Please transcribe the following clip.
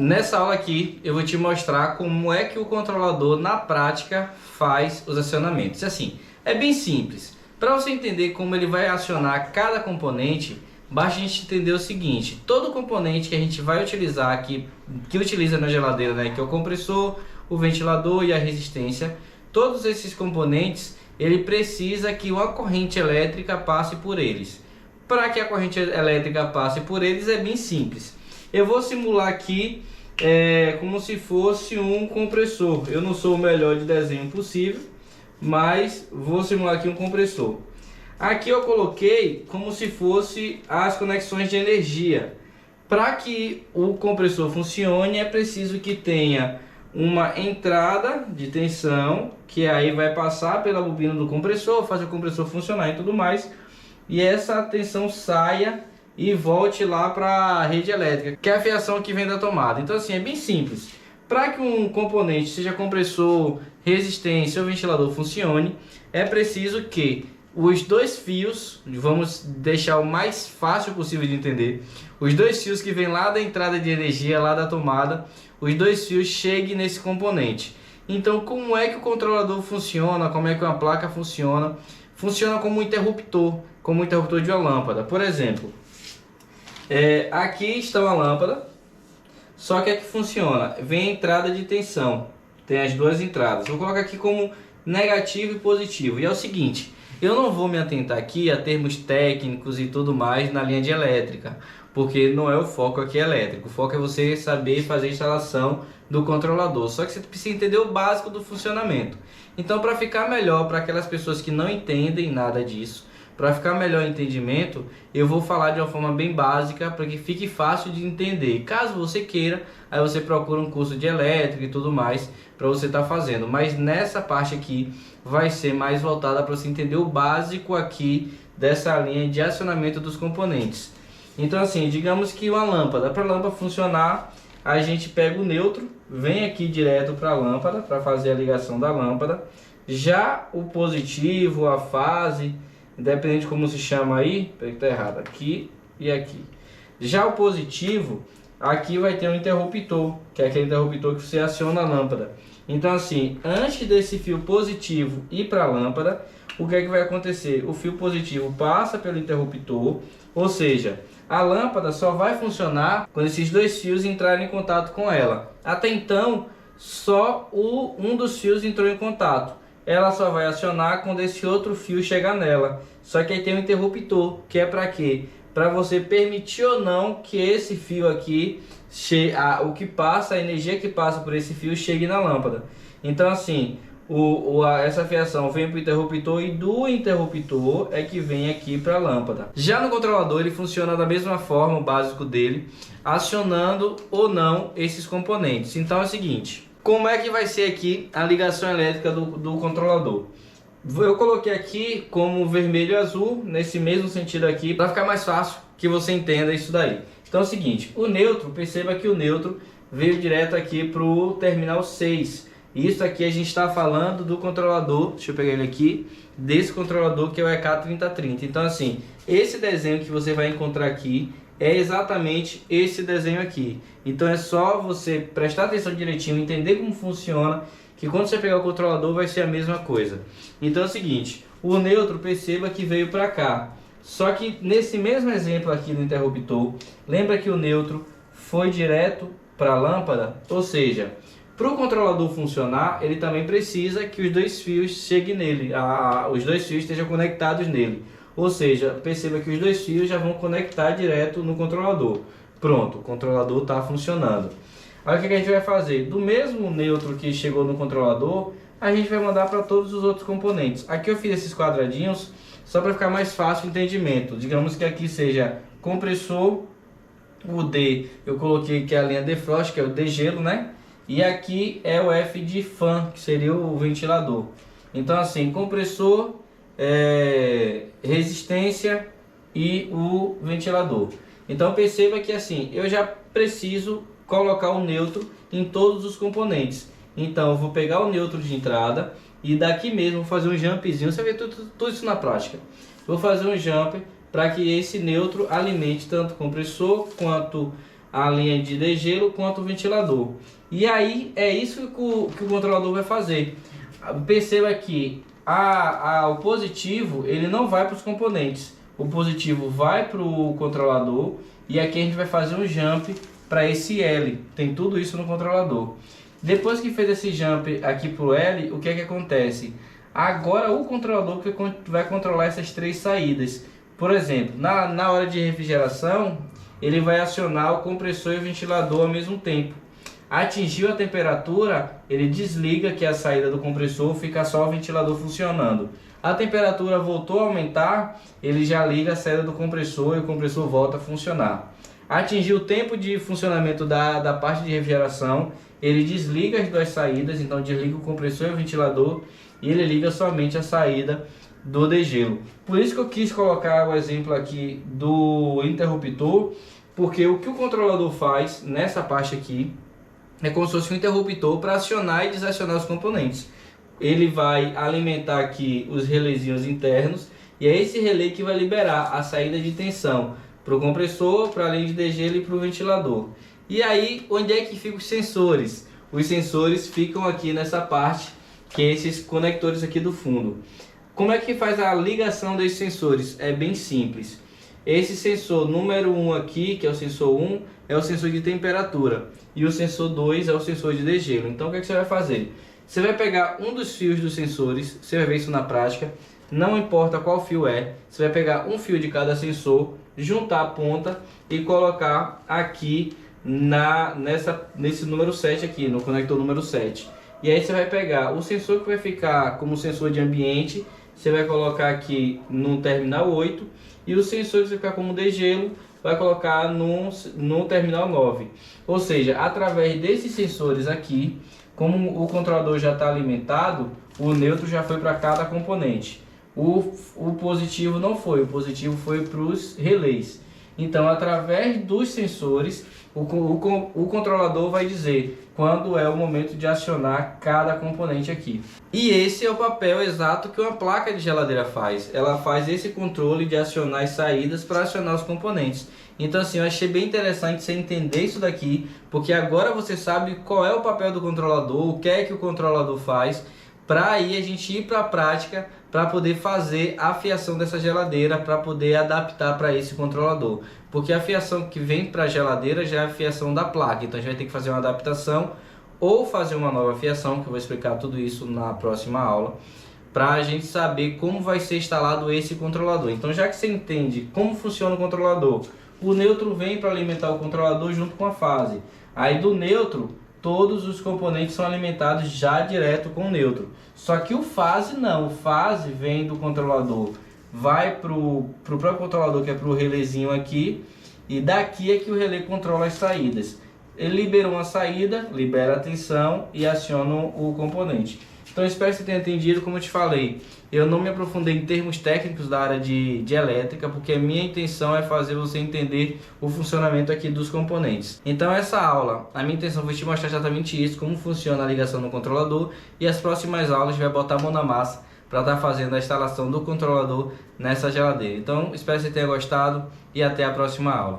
Nessa aula aqui eu vou te mostrar como é que o controlador na prática faz os acionamentos. Assim, é bem simples. Para você entender como ele vai acionar cada componente, basta a gente entender o seguinte: todo componente que a gente vai utilizar aqui, que utiliza na geladeira, né, que é o compressor, o ventilador e a resistência, todos esses componentes ele precisa que uma corrente elétrica passe por eles. Para que a corrente elétrica passe por eles é bem simples. Eu vou simular aqui como se fosse um compressor. Eu não sou o melhor de desenho possível, mas vou simular aqui um compressor. Aqui eu coloquei como se fosse as conexões de energia. Para que o compressor funcione é preciso que tenha uma entrada de tensão, que aí vai passar pela bobina do compressor, fazer o compressor funcionar e tudo mais, e essa tensão saia e volte lá para a rede elétrica, que é a fiação que vem da tomada. Então assim, é bem simples. Para que um componente, seja compressor, resistência ou ventilador, funcione, é preciso que os dois fios, vamos deixar o mais fácil possível de entender, os dois fios que vêm lá da entrada de energia, lá da tomada, os dois fios cheguem nesse componente. Então como é que o controlador funciona, como é que uma placa funciona? Funciona como um interruptor de uma lâmpada. Por exemplo, aqui está uma lâmpada, só que aqui funciona, vem a entrada de tensão, tem as duas entradas. Vou colocar aqui como negativo e positivo. E é o seguinte, eu não vou me atentar aqui a termos técnicos e tudo mais na linha de elétrica, porque não é o foco aqui elétrico. O foco é você saber fazer a instalação do controlador. Só que você precisa entender o básico do funcionamento. Então, para ficar melhor para aquelas pessoas que não entendem nada disso, para ficar melhor o entendimento, eu vou falar de uma forma bem básica para que fique fácil de entender. Caso você queira, aí você procura um curso de elétrica e tudo mais para você estar fazendo. Mas nessa parte aqui vai ser mais voltada para você entender o básico aqui dessa linha de acionamento dos componentes. Então assim, digamos que uma lâmpada, para a lâmpada funcionar, a gente pega o neutro, vem aqui direto para a lâmpada para fazer a ligação da lâmpada. Já o positivo, a fase, independente de como se chama aí, peraí que tá errado, aqui e aqui. Já o positivo, aqui vai ter um interruptor, que é aquele interruptor que você aciona a lâmpada. Então assim, antes desse fio positivo ir para a lâmpada, o que é que vai acontecer? O fio positivo passa pelo interruptor, ou seja, a lâmpada só vai funcionar quando esses dois fios entrarem em contato com ela. Até então, só um dos fios entrou em contato. Ela só vai acionar quando esse outro fio chegar nela. Só que aí tem um interruptor, que é para quê? Para você permitir ou não que esse fio aqui, o que passa, a energia que passa por esse fio chegue na lâmpada. Então assim, essa fiação vem para o interruptor e do interruptor é que vem aqui para a lâmpada. Já no controlador ele funciona da mesma forma, o básico dele, acionando ou não esses componentes. Então é o seguinte, como é que vai ser aqui a ligação elétrica do controlador? Eu coloquei aqui como vermelho e azul, nesse mesmo sentido aqui, para ficar mais fácil que você entenda isso daí. Então é o seguinte, o neutro, perceba que o neutro veio direto aqui para o terminal 6. Isso aqui a gente está falando do controlador, deixa eu pegar ele aqui, desse controlador que é o EK3030. Então assim, esse desenho que você vai encontrar aqui é exatamente esse desenho aqui. Então é só você prestar atenção direitinho, entender como funciona, que quando você pegar o controlador vai ser a mesma coisa. Então é o seguinte, o neutro, perceba que veio para cá. Só que nesse mesmo exemplo aqui do interruptor, lembra que o neutro foi direto para a lâmpada? Ou seja, para o controlador funcionar, ele também precisa que os dois fios cheguem nele, os dois fios estejam conectados nele. Ou seja, perceba que os dois fios já vão conectar direto no controlador. Pronto, o controlador está funcionando. Aí o que a gente vai fazer? Do mesmo neutro que chegou no controlador, a gente vai mandar para todos os outros componentes. Aqui eu fiz esses quadradinhos só para ficar mais fácil o entendimento. Digamos que aqui seja compressor, o D eu coloquei que é a linha defrost, que é o degelo, né? E aqui é o F de fan, que seria o ventilador. Então assim, compressor, resistência e o ventilador. Então perceba que assim, eu já preciso colocar o neutro em todos os componentes. Então eu vou pegar o neutro de entrada e daqui mesmo vou fazer um jumpzinho. Você vê tudo isso na prática. Vou fazer um jump para que esse neutro alimente tanto o compressor quanto a linha de degelo quanto o ventilador. E aí é isso que o controlador vai fazer. Perceba que o positivo ele não vai para os componentes, o positivo vai para o controlador, e aqui a gente vai fazer um jump para esse L, tem tudo isso no controlador. Depois que fez esse jump aqui para o L, o que é que acontece? Agora o controlador vai controlar essas três saídas. Por exemplo, na hora de refrigeração, ele vai acionar o compressor e o ventilador ao mesmo tempo. Atingiu a temperatura, ele desliga que é a saída do compressor, fica só o ventilador funcionando. A temperatura voltou a aumentar, ele já liga a saída do compressor e o compressor volta a funcionar. Atingiu o tempo de funcionamento da parte de refrigeração, ele desliga as duas saídas, então desliga o compressor e o ventilador, e ele liga somente a saída do degelo. Por isso que eu quis colocar o exemplo aqui do interruptor, porque o que o controlador faz nessa parte aqui é como se fosse um interruptor para acionar e desacionar os componentes. Ele vai alimentar aqui os relézinhos internos, e é esse relé que vai liberar a saída de tensão para o compressor, para a linha de degelo e para o ventilador. E aí, onde é que ficam os sensores? Os sensores ficam aqui nessa parte, que é esses conectores aqui do fundo. Como é que faz a ligação desses sensores? É bem simples. Esse sensor número 1 aqui, que é o sensor 1, é o sensor de temperatura. E o sensor 2 é o sensor de degelo. Então o que você vai fazer? Você vai pegar um dos fios dos sensores, você vai ver isso na prática, não importa qual fio é, você vai pegar um fio de cada sensor, juntar a ponta e colocar aqui nesse número 7 aqui, no conector número 7. E aí você vai pegar o sensor que vai ficar como sensor de ambiente, você vai colocar aqui no terminal 8, e o sensor que vai ficar como degelo vai colocar no terminal 9. Ou seja, através desses sensores aqui, como o controlador já está alimentado, o neutro já foi para cada componente. O positivo não foi, o positivo foi para os relés. Então, através dos sensores, o controlador vai dizer quando é o momento de acionar cada componente aqui. E esse é o papel exato que uma placa de geladeira faz. Ela faz esse controle de acionar as saídas para acionar os componentes. Então assim, eu achei bem interessante você entender isso daqui, porque agora você sabe qual é o papel do controlador, o que é que o controlador faz, para aí a gente ir para a prática para poder fazer a fiação dessa geladeira, para poder adaptar para esse controlador. Porque a fiação que vem para a geladeira já é a fiação da placa, então a gente vai ter que fazer uma adaptação ou fazer uma nova fiação, que eu vou explicar tudo isso na próxima aula, para a gente saber como vai ser instalado esse controlador. Então já que você entende como funciona o controlador, o neutro vem para alimentar o controlador junto com a fase. Aí do neutro, todos os componentes são alimentados já direto com o neutro. Só que o fase não, o fase vem do controlador, vai para o próprio controlador, que é para o relézinho aqui, e daqui é que o relé controla as saídas. Ele liberou uma saída, libera a tensão e aciona o componente. Então espero que você tenha entendido. Como eu te falei, eu não me aprofundei em termos técnicos da área de elétrica, porque a minha intenção é fazer você entender o funcionamento aqui dos componentes. Então essa aula, a minha intenção foi te mostrar exatamente isso, como funciona a ligação no controlador, e as próximas aulas a gente vai botar a mão na massa para estar fazendo a instalação do controlador nessa geladeira. Então espero que você tenha gostado e até a próxima aula.